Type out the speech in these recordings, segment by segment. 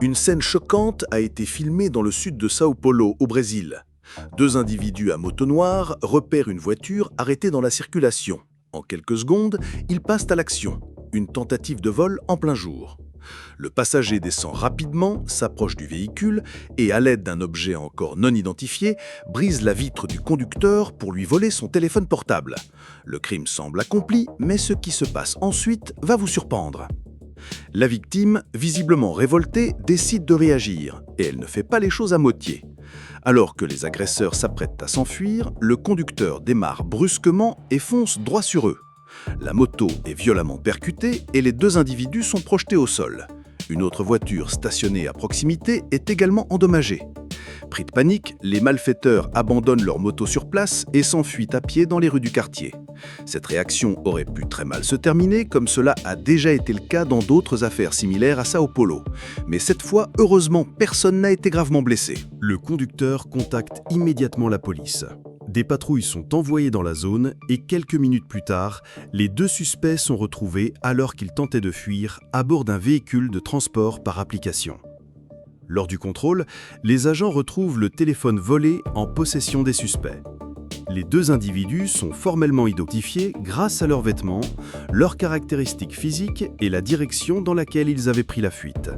Une scène choquante a été filmée dans le sud de Sao Paulo, au Brésil. Deux individus à moto noire repèrent une voiture arrêtée dans la circulation. En quelques secondes, ils passent à l'action. Une tentative de vol en plein jour. Le passager descend rapidement, s'approche du véhicule et, à l'aide d'un objet encore non identifié, brise la vitre du conducteur pour lui voler son téléphone portable. Le crime semble accompli, mais ce qui se passe ensuite va vous surprendre. La victime, visiblement révoltée, décide de réagir et elle ne fait pas les choses à moitié. Alors que les agresseurs s'apprêtent à s'enfuir, le conducteur démarre brusquement et fonce droit sur eux. La moto est violemment percutée et les deux individus sont projetés au sol. Une autre voiture stationnée à proximité est également endommagée. Pris de panique, les malfaiteurs abandonnent leur moto sur place et s'enfuient à pied dans les rues du quartier. Cette réaction aurait pu très mal se terminer, comme cela a déjà été le cas dans d'autres affaires similaires à Sao Paulo. Mais cette fois, heureusement, personne n'a été gravement blessé. Le conducteur contacte immédiatement la police. Des patrouilles sont envoyées dans la zone et quelques minutes plus tard, les deux suspects sont retrouvés alors qu'ils tentaient de fuir à bord d'un véhicule de transport par application. Lors du contrôle, les agents retrouvent le téléphone volé en possession des suspects. Les deux individus sont formellement identifiés grâce à leurs vêtements, leurs caractéristiques physiques et la direction dans laquelle ils avaient pris la fuite.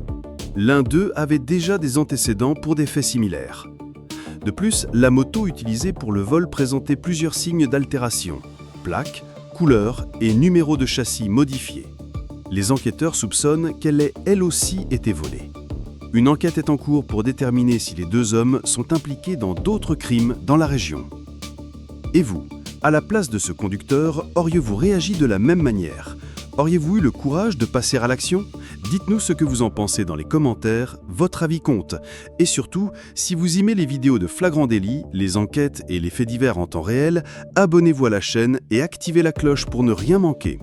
L'un d'eux avait déjà des antécédents pour des faits similaires. De plus, la moto utilisée pour le vol présentait plusieurs signes d'altération, plaques, couleurs et numéros de châssis modifiés. Les enquêteurs soupçonnent qu'elle ait elle aussi été volée. Une enquête est en cours pour déterminer si les deux hommes sont impliqués dans d'autres crimes dans la région. Et vous, à la place de ce conducteur, auriez-vous réagi de la même manière ? Auriez-vous eu le courage de passer à l'action ? Dites-nous ce que vous en pensez dans les commentaires, votre avis compte. Et surtout, si vous aimez les vidéos de Flagrant Délit, les enquêtes et les faits divers en temps réel, abonnez-vous à la chaîne et activez la cloche pour ne rien manquer.